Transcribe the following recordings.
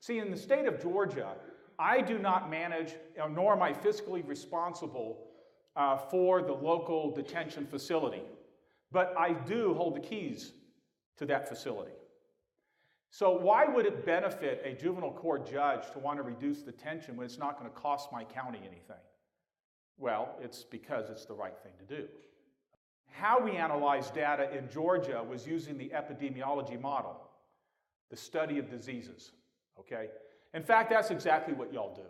See, in the state of Georgia, I do not manage, nor am I fiscally responsible for the local detention facility, but I do hold the keys to that facility. So why would it benefit a juvenile court judge to want to reduce detention when it's not going to cost my county anything? Well, it's because it's the right thing to do. How we analyzed data in Georgia was using the epidemiology model, the study of diseases, okay? In fact, that's exactly what y'all do,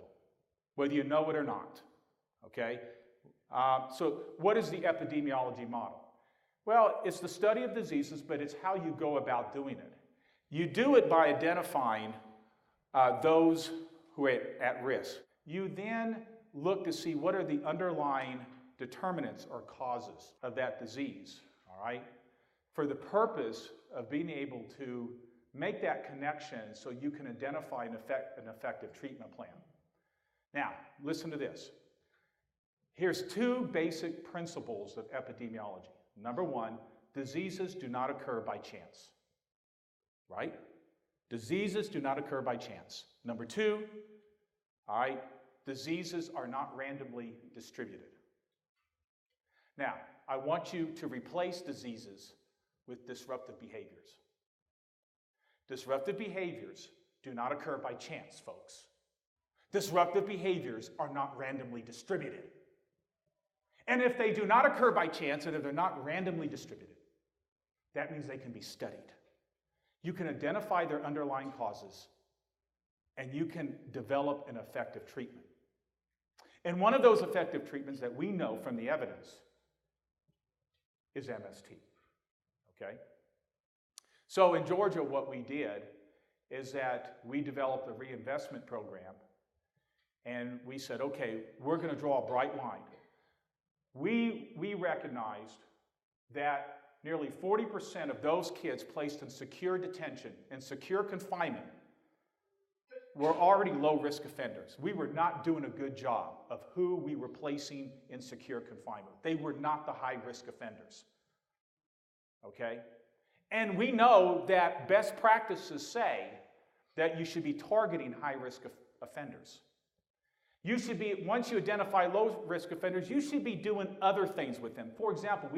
whether you know it or not, okay? So what is the epidemiology model? Well, it's the study of diseases, but it's how you go about doing it. You do it by identifying those who are at risk. You then look to see what are the underlying determinants or causes of that disease, all right? For the purpose of being able to make that connection so you can identify an effective treatment plan. Now, listen to this. Here's two basic principles of epidemiology. Number one, diseases do not occur by chance, right? Diseases do not occur by chance. Number two, all right, diseases are not randomly distributed. Now, I want you to replace diseases with disruptive behaviors. Disruptive behaviors do not occur by chance, folks. Disruptive behaviors are not randomly distributed. And if they do not occur by chance, and if they're not randomly distributed, that means they can be studied. You can identify their underlying causes, and you can develop an effective treatment. And one of those effective treatments that we know from the evidence is MST, okay? So in Georgia, what we did is that we developed a reinvestment program, and we said, okay, we're going to draw a bright line. We recognized that nearly 40% of those kids placed in secure detention and secure confinement were already low-risk offenders. We were not doing a good job of who we were placing in secure confinement. They were not the high-risk offenders, okay? And we know that best practices say that you should be targeting high-risk offenders. You should be, once you identify low-risk offenders, you should be doing other things with them. For example,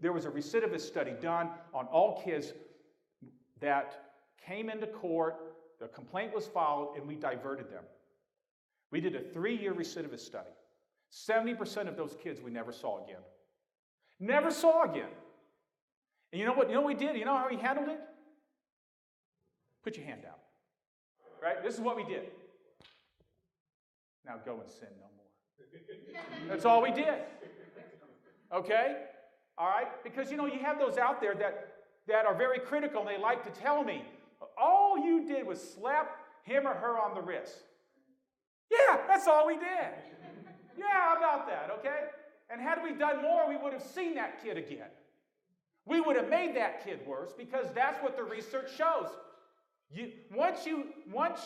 there was a recidivist study done on all kids that came into court, the complaint was filed, and we diverted them. We did a 3-year recidivist study. 70% of those kids we never saw again. Never saw again. And you know what we did? You know how we handled it? Put your hand out. Right? This is what we did. Now go and sin no more. That's all we did. Okay? All right? Because, you have those out there that are very critical, and they like to tell me, all you did was slap him or her on the wrist. Yeah, that's all we did. Yeah, how about that, okay? And had we done more, we would have seen that kid again. We would have made that kid worse, because that's what the research shows. Once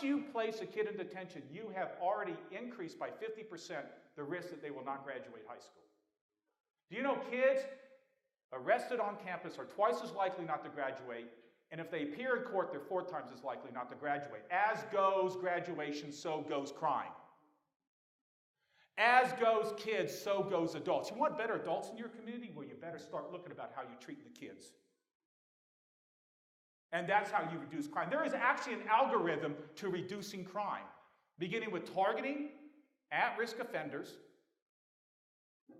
you place a kid in detention, you have already increased by 50% the risk that they will not graduate high school. Do you know kids arrested on campus are twice as likely not to graduate, and if they appear in court, they're 4 times as likely not to graduate. As goes graduation, so goes crime. As goes kids, so goes adults. You want better adults in your community? Well, you better start looking about how you treat the kids. And that's how you reduce crime. There is actually an algorithm to reducing crime, beginning with targeting at-risk offenders,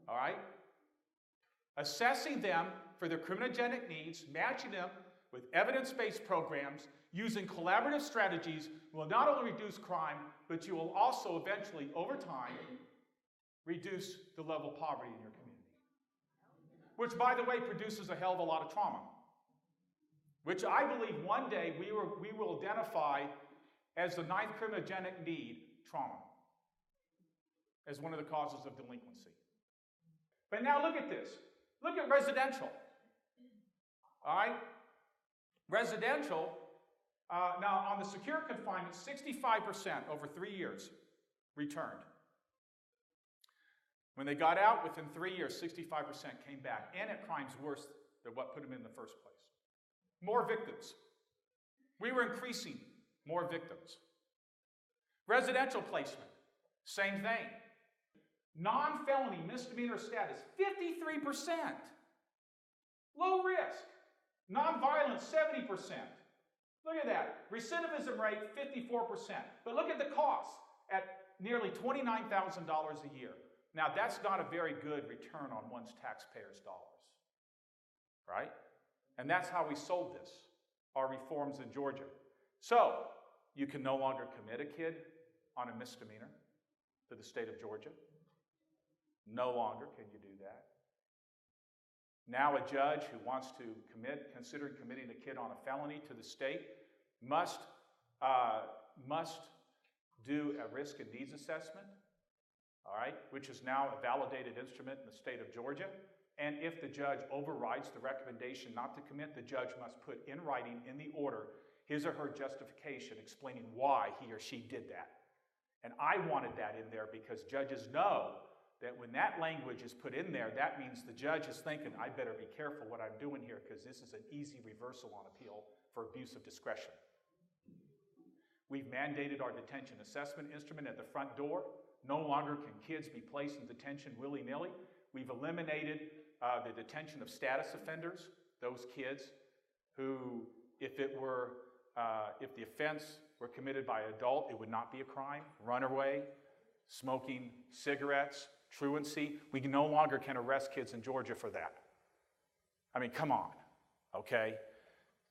all right? Assessing them for their criminogenic needs, matching them with evidence-based programs, using collaborative strategies will not only reduce crime, but you will also eventually, over time, reduce the level of poverty in your community. Which, by the way, produces a hell of a lot of trauma. Which I believe one day we will identify as the 9th criminogenic need, trauma, as one of the causes of delinquency. But now look at this. Look at residential. All right? Residential, now on the secure confinement, 65% over 3 years returned. When they got out, within 3 years, 65% came back, and at crimes worse than what put them in the first place. More victims. We were increasing more victims. Residential placement, same thing. Non-felony misdemeanor status, 53%. Low risk. Non-violent, 70%. Look at that. Recidivism rate, 54%. But look at the cost at nearly $29,000 a year. Now, that's not a very good return on one's taxpayers' dollars, right? And that's how we sold this, our reforms in Georgia. So, you can no longer commit a kid on a misdemeanor to the state of Georgia. No longer can you do that. Now a judge who wants to consider committing a kid on a felony to the state must do a risk and needs assessment, all right, which is now a validated instrument in the state of Georgia. And if the judge overrides the recommendation not to commit, the judge must put in writing in the order his or her justification explaining why he or she did that. And I wanted that in there because judges know that when that language is put in there, that means the judge is thinking, I better be careful what I'm doing here because this is an easy reversal on appeal for abuse of discretion. We've mandated our detention assessment instrument at the front door. No longer can kids be placed in detention willy-nilly. We've eliminated the detention of status offenders, those kids who, if the offense were committed by an adult, it would not be a crime. Runaway, smoking cigarettes, truancy. We no longer can arrest kids in Georgia for that. I mean, come on, okay?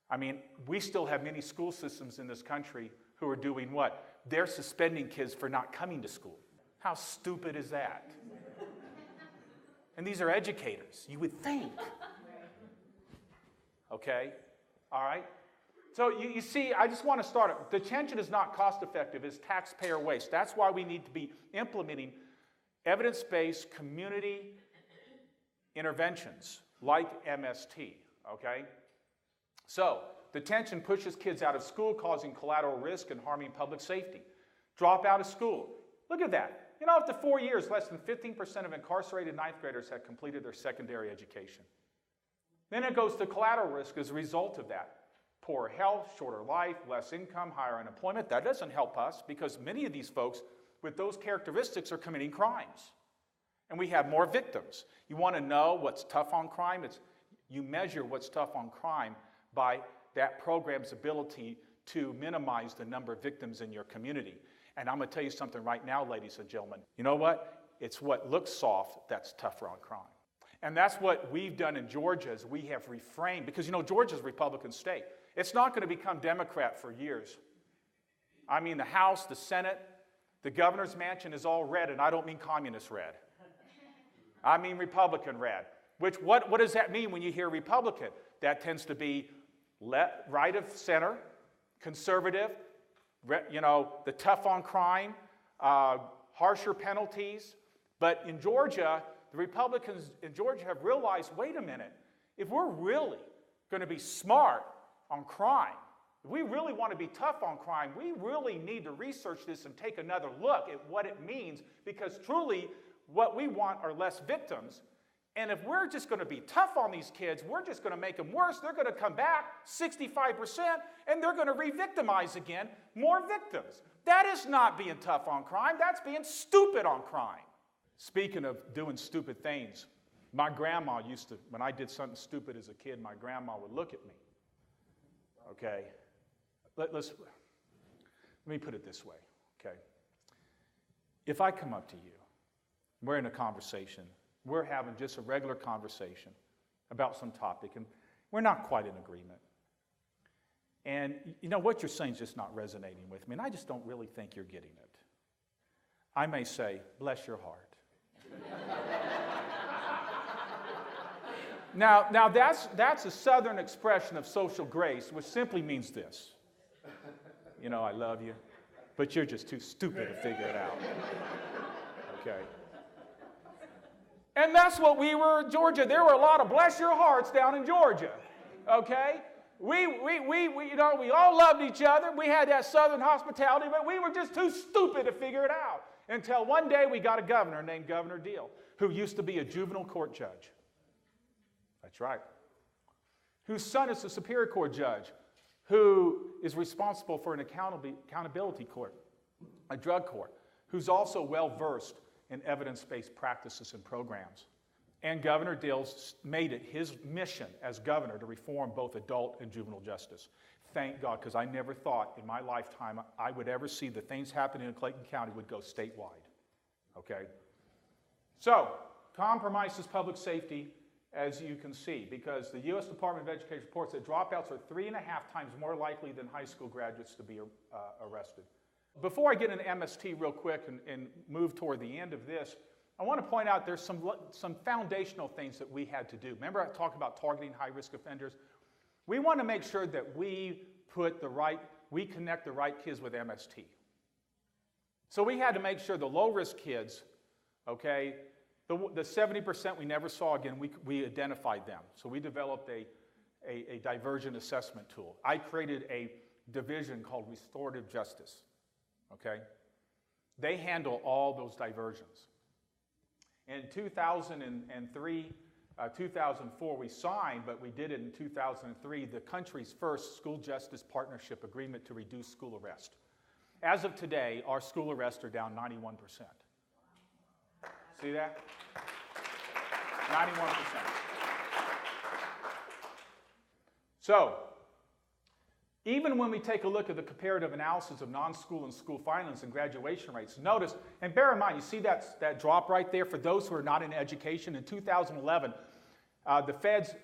I mean, we still have many school systems in this country who are doing what? They're suspending kids for not coming to school. How stupid is that? And these are educators, you would think. Okay? All right? So you see, I just want to start it. Detention is not cost-effective. It's taxpayer waste. That's why we need to be implementing evidence-based community interventions like MST, okay? So, detention pushes kids out of school, causing collateral risk and harming public safety. Drop out of school. Look at that. You know, after 4 years, less than 15% of incarcerated ninth graders had completed their secondary education. Then it goes to collateral risk as a result of that. Poor health, shorter life, less income, higher unemployment. That doesn't help us because many of these folks with those characteristics are committing crimes. And we have more victims. You want to know what's tough on crime? You measure what's tough on crime by that program's ability to minimize the number of victims in your community. And I'm going to tell you something right now, ladies and gentlemen. You know what? It's what looks soft that's tougher on crime. And that's what we've done in Georgia is we have reframed, because, you know, Georgia's a Republican state. It's not going to become Democrat for years. I mean, the House, the Senate, the governor's mansion is all red, and I don't mean communist red. I mean Republican red. Which, what does that mean when you hear Republican? That tends to be right of center, conservative, you know, the tough on crime, harsher penalties. But in Georgia, the Republicans in Georgia have realized, wait a minute, if we're really going to be smart on crime, if we really want to be tough on crime, we really need to research this and take another look at what it means, because truly what we want are less victims. And if we're just going to be tough on these kids, we're just going to make them worse. They're going to come back 65% and they're going to re-victimize again, more victims. That is not being tough on crime. That's being stupid on crime. Speaking of doing stupid things, my grandma used to, when I did something stupid as a kid, my grandma would look at me. Okay? Let me put it this way, okay? If I come up to you, we're in a conversation, we're having just a regular conversation about some topic, and we're not quite in agreement. And you know, what you're saying is just not resonating with me, and I just don't really think you're getting it. I may say, bless your heart. Now that's a Southern expression of social grace, which simply means this. You know, I love you, but you're just too stupid to figure it out. Okay? And that's what we were in Georgia. There were a lot of bless your hearts down in Georgia. Okay? We all loved each other. We had that Southern hospitality, but we were just too stupid to figure it out. Until one day we got a governor named Governor Deal, who used to be a juvenile court judge. That's right. Whose son is a Superior Court judge, who is responsible for an accountability court. a drug court, who's also well-versed in evidence-based practices and programs. And Governor Dills made it his mission as governor to reform both adult and juvenile justice. Thank God, because I never thought in my lifetime I would ever see the things happening in Clayton County would go statewide. Okay? So, compromises public safety, as you can see, because the U.S. Department of Education reports that dropouts are 3.5 times more likely than high school graduates to be arrested. Before I get into MST real quick and move toward the end of this, I want to point out there's some foundational things that we had to do. Remember I talked about targeting high-risk offenders? We want to make sure that we connect the right kids with MST. So we had to make sure the low-risk kids, okay, the 70% we never saw again, we identified them. So we developed a diversion assessment tool. I created a division called Restorative Justice, okay? They handle all those diversions. In 2003, 2004 we signed, but we did it in 2003, the country's first school justice partnership agreement to reduce school arrest. As of today, our school arrests are down 91%. See that? 91%. So, even when we take a look at the comparative analysis of non-school and school filings and graduation rates, notice, and bear in mind, you see that drop right there for those who are not in education? In 2011, the feds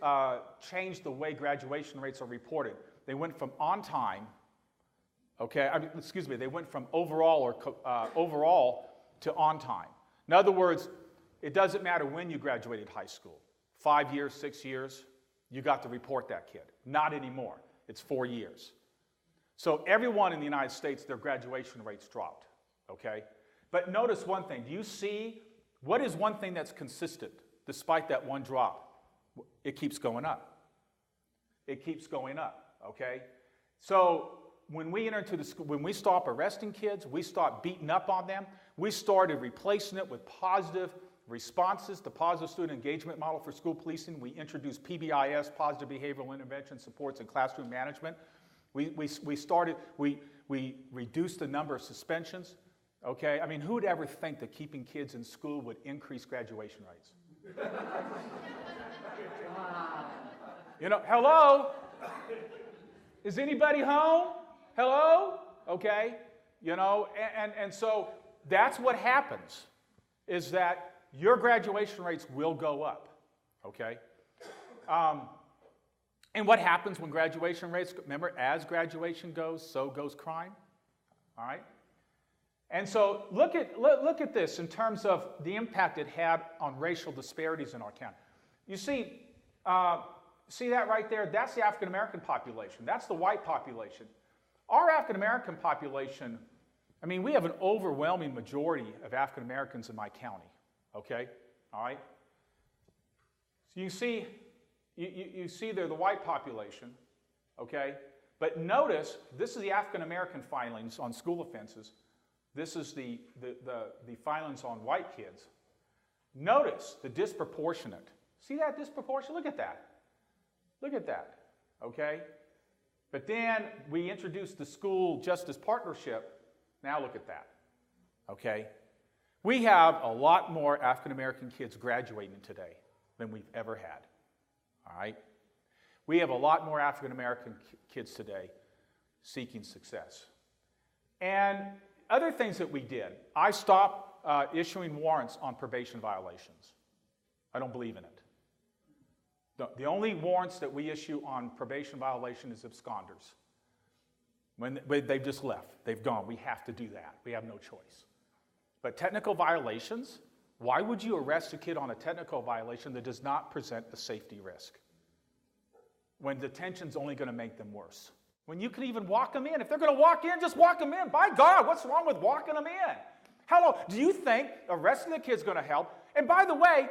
changed the way graduation rates are reported. They went from on time, okay, they went from overall to on time. In other words, it doesn't matter when you graduated high school. 5 years, 6 years, you got to report that kid. Not anymore. It's 4 years. So everyone in the United States, their graduation rates dropped, okay? But notice one thing. Do you see, what is one thing that's consistent despite that one drop? It keeps going up. It keeps going up, okay? So when we enter into the school, when we stop arresting kids, we stop beating up on them, we started replacing it with positive responses, the positive student engagement model for school policing. We introduced PBIS, positive behavioral intervention supports, and classroom management. We reduced the number of suspensions. Okay, I mean, who would ever think that keeping kids in school would increase graduation rates? You know, hello? Is anybody home? Hello? Okay, you know, and so that's what happens, is that your graduation rates will go up, okay? And what happens when graduation rates, remember, as graduation goes, so goes crime, all right? And so look at this in terms of the impact it had on racial disparities in our county. You see that right there? That's the African American population. That's the white population. Our African American population, I mean, we have an overwhelming majority of African Americans in my county. Okay, all right. So you see there the white population, okay. But notice this is the African American filings on school offenses. This is the filings on white kids. Notice the disproportionate. See that disproportion? Look at that. Look at that. Okay. But then we introduced the school justice partnership. Now look at that. Okay. We have a lot more African American kids graduating today than we've ever had, all right? We have a lot more African American kids today seeking success. And other things that we did, I stopped issuing warrants on probation violations. I don't believe in it. The only warrants that we issue on probation violation is absconders. When they've just left, they've gone. We have to do that. We have no choice. But technical violations, why would you arrest a kid on a technical violation that does not present a safety risk? When detention's only going to make them worse. When you can even walk them in. If they're going to walk in, just walk them in. By God, what's wrong with walking them in? Hello, do you think arresting the kid's going to help? And by the way,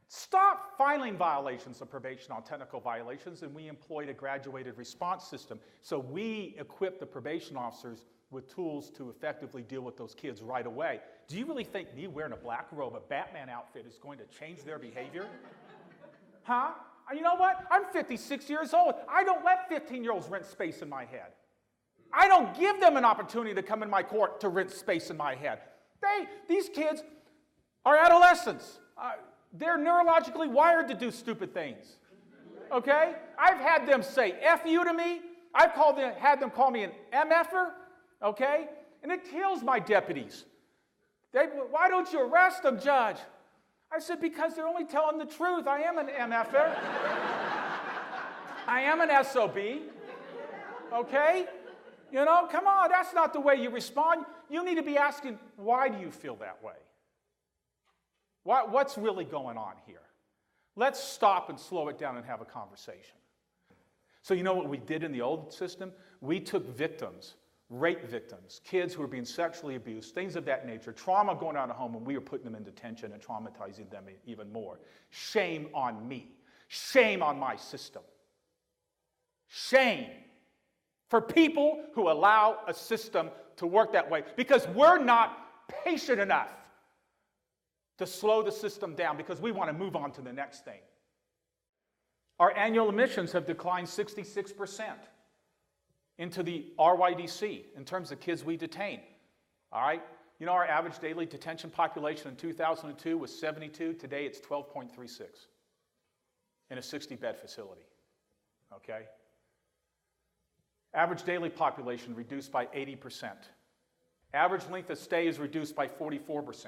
stop filing violations of probation on technical violations, and we employed a graduated response system. So we equipped the probation officers with tools to effectively deal with those kids right away. Do you really think me wearing a black robe, a Batman outfit, is going to change their behavior? Huh? You know what? I'm 56 years old. I don't let 15-year-olds rent space in my head. I don't give them an opportunity to come in my court to rent space in my head. These kids are adolescents. They're neurologically wired to do stupid things. Okay? I've had them say F you to me. I've had them call me an MFer. Okay? And it kills my deputies. Why don't you arrest them, Judge? I said, because they're only telling the truth. I am an MFer. I am an SOB. Okay? You know, come on, that's not the way you respond. You need to be asking, why do you feel that way? What's really going on here? Let's stop and slow it down and have a conversation. So you know what we did in the old system? We took victims, rape victims, kids who were being sexually abused, things of that nature, trauma going on at home, and we were putting them in detention and traumatizing them even more. Shame on me. Shame on my system. Shame for people who allow a system to work that way, because we're not patient enough to slow the system down because we want to move on to the next thing. Our annual admissions have declined 66% into the RYDC in terms of kids we detain. All right? You know, our average daily detention population in 2002 was 72. Today it's 12.36 in a 60-bed facility. Okay? Average daily population reduced by 80%. Average length of stay is reduced by 44%.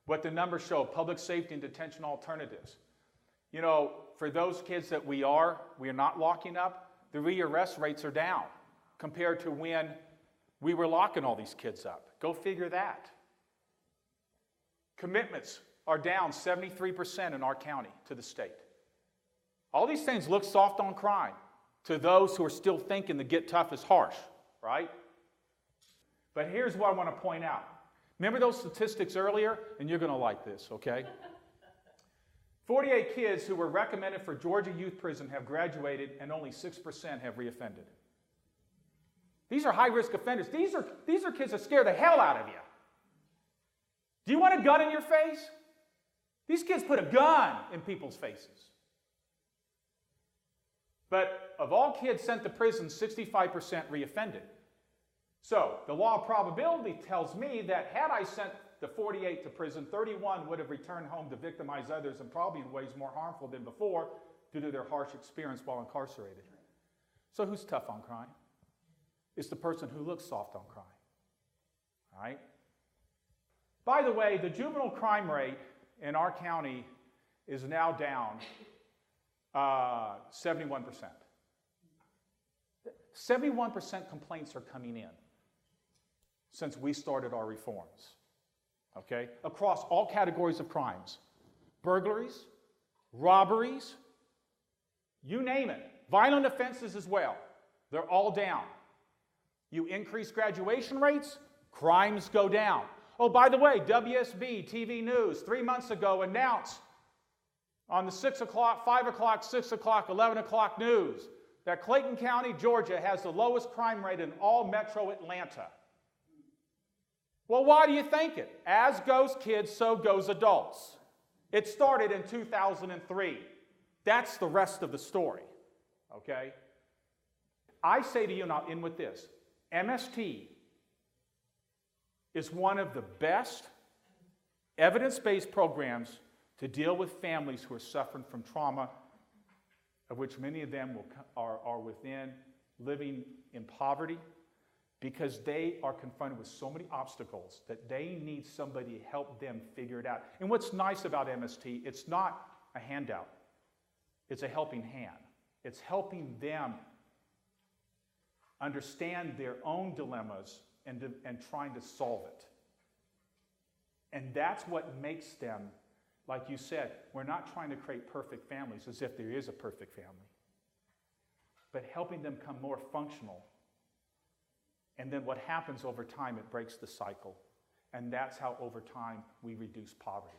What the numbers show, public safety and detention alternatives. You know, for those kids that we are not locking up, the rearrest rates are down compared to when we were locking all these kids up. Go figure that. Commitments are down 73% in our county to the state. All these things look soft on crime to those who are still thinking the get tough is harsh, right? But here's what I want to point out. Remember those statistics earlier? And you're going to like this, okay? 48 kids who were recommended for Georgia Youth Prison have graduated, and only 6% have reoffended. These are high-risk offenders. These are kids that scare the hell out of you. Do you want a gun in your face? These kids put a gun in people's faces. But of all kids sent to prison, 65% reoffended. So the law of probability tells me that had I sent the 48 to prison, 31 would have returned home to victimize others, and probably in ways more harmful than before due to their harsh experience while incarcerated. So who's tough on crime? It's the person who looks soft on crime. All right? By the way, the juvenile crime rate in our county is now down 71%. 71% complaints are coming in since we started our reforms, okay? Across all categories of crimes. Burglaries, robberies, you name it. Violent offenses as well. They're all down. You increase graduation rates, crimes go down. Oh, by the way, WSB TV News 3 months ago announced on the 6 o'clock, 5 o'clock, 6 o'clock, 11 o'clock news that Clayton County, Georgia has the lowest crime rate in all metro Atlanta. Well, why do you think it? As goes kids, so goes adults. It started in 2003. That's the rest of the story, okay? I say to you, and I'll end with this, MST is one of the best evidence-based programs to deal with families who are suffering from trauma, of which many of them are within living in poverty, because they are confronted with so many obstacles that they need somebody to help them figure it out. And what's nice about MST, it's not a handout. It's a helping hand. It's helping them understand their own dilemmas and trying to solve it. And that's what makes them, like you said, we're not trying to create perfect families as if there is a perfect family, but helping them become more functional. And then what happens over time, it breaks the cycle. And that's how over time we reduce poverty.